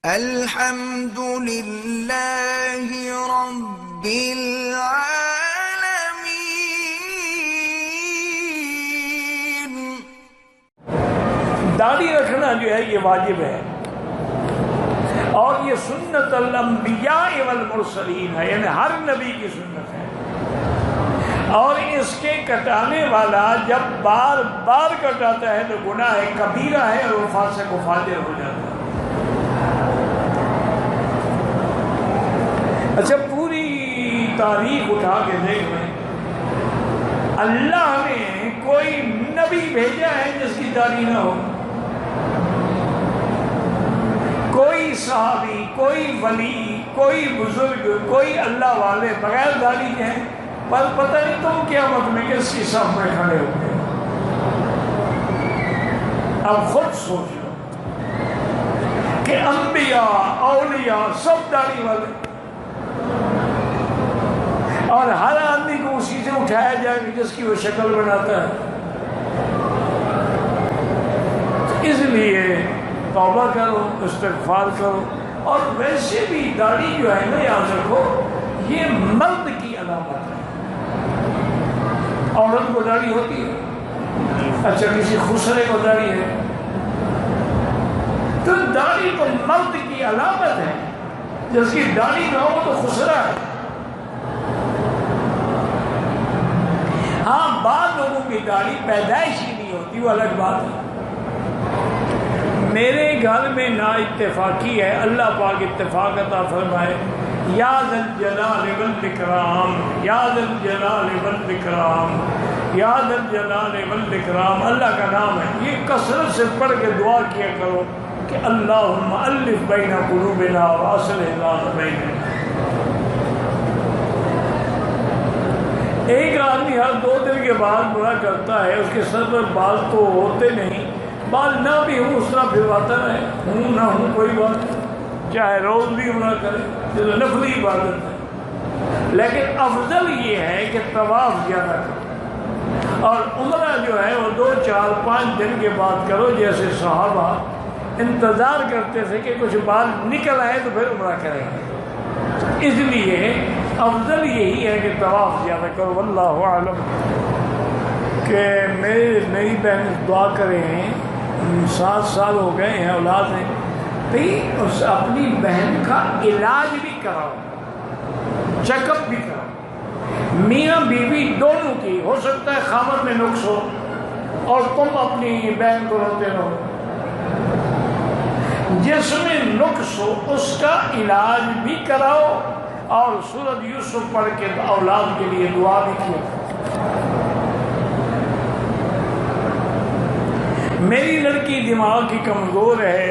الحمد للہ رب العالمین۔ داڑھی رکھنا جو ہے یہ واجب ہے، اور یہ سنت الانبیاء والمرسلین ہے، یعنی ہر نبی کی سنت ہے۔ اور اس کے کٹانے والا جب بار بار کٹاتا ہے تو گناہ کبیرہ ہے اور وہ فاسق و فاجر ہو جاتا ہے۔ اچھا، پوری تاریخ اٹھا کے دیکھ لیں، اللہ نے کوئی نبی بھیجا ہے جس کی داڑھی نہ ہو؟ کوئی صحابی، کوئی ولی، کوئی بزرگ، کوئی اللہ والے بغیر داڑھی کے ہیں؟ پر پتہ نہیں تم قیامت میں کس کی صف میں کھڑے ہو گے۔ اب خود سوچ لو کہ انبیاء، اولیاء سب داڑھی والے، اور ہر آدمی کو اسی سے اٹھایا جائے گا جس کی وہ شکل بناتا ہے۔ اس لیے توبہ کرو، استغفار کرو۔ اور ویسے بھی داڑھی جو ہے نا، یاد رکھو، یہ مرد کی علامت ہے۔ عورت کو داڑھی ہوتی ہے؟ اچھا، کسی خسرے کو داڑھی ہے؟ تو داڑھی تو مرد کی علامت ہے، جس کی داڑھی نہ ہو تو خسرا ہے۔ ہاں، بعض لوگوں کی داڑھی پیدائشی نہیں ہوتی، وہ الگ بات ہے۔ میرے گھر میں نا اتفاقی ہے، اللہ پاک اتفاق عطا فرمائے۔ یا ذا الجلال والاکرام، یا ذا الجلال والاکرام، یا ذا الجلال والاکرام اللہ کا نام ہے۔ یہ کثرت سے پڑھ کے دعا کیا کرو کہ اللہم الف بین قلوبنا واصلح ذات بیننا۔ ایک آدمی ہر 2 دن کے بعد برا کرتا ہے، اس کے سر پر بال تو ہوتے نہیں، بال نہ بھی ہوں اس طرح پھرواتا رہے، ہوں نہ ہوں کوئی بات نہیں، چاہے روز بھی عمرہ کرے، یہ تو نفلی عبادت ہے۔ لیکن افضل یہ ہے کہ طواف زیادہ کرو، اور عمرہ جو ہے وہ 2، 4، 5 دن کے بعد کرو، جیسے صحابہ انتظار کرتے تھے کہ کچھ بال نکل آئے تو پھر عمرہ کریں گے۔ اس لیے افضل یہی ہے کہ طواف زیادہ کرو۔ واللہ اعلم۔ کہ میری نئی بہن دعا کریں، 7 سال ہو گئے ہیں، اولاد ہیں، بھئی اس اپنی بہن کا علاج بھی کراؤ، چیک اپ بھی کراؤ، میاں بیوی دونوں کی۔ ہو سکتا ہے خامد میں نقص ہو اور تم اپنی بہن کو روتے رہو۔ جس میں نقص ہو اس کا علاج بھی کراؤ، اور سورۃ یوسف پڑھ کے اولاد کے لیے دعا بھی کیا۔ میری لڑکی دماغ کی کمزور ہے،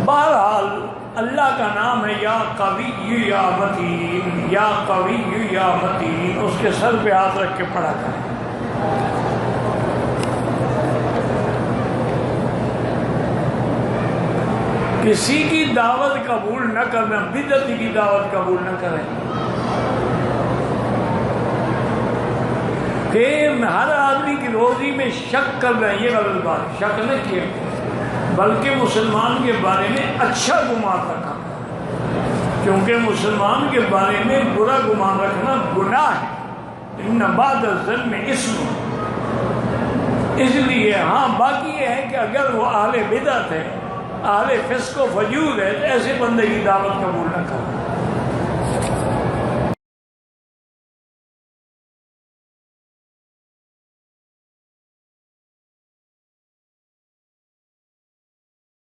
بہرحال اللہ کا نام ہے یا قوی یا متین، یا قوی یا متین، اس کے سر پہ ہاتھ رکھ کے پڑھا کریں۔ کسی کی دعوت قبول نہ کرنا، بدعتی کی دعوت قبول نہ کریں۔ کہ ہر آدمی کی روزی میں شک کر رہے ہیں، یہ غلط بات، شک نہ کیا، بلکہ مسلمان کے بارے میں اچھا گمان رکھا، کیونکہ مسلمان کے بارے میں برا گمان رکھنا گناہ ہے۔ ان بعد الظن اسم۔ اس لیے ہاں، باقی یہ ہے کہ اگر وہ اہل بدعت ہے، اہل فسق و فجور ہے، تو ایسے بندے کی دعوت قبول نہ کرو۔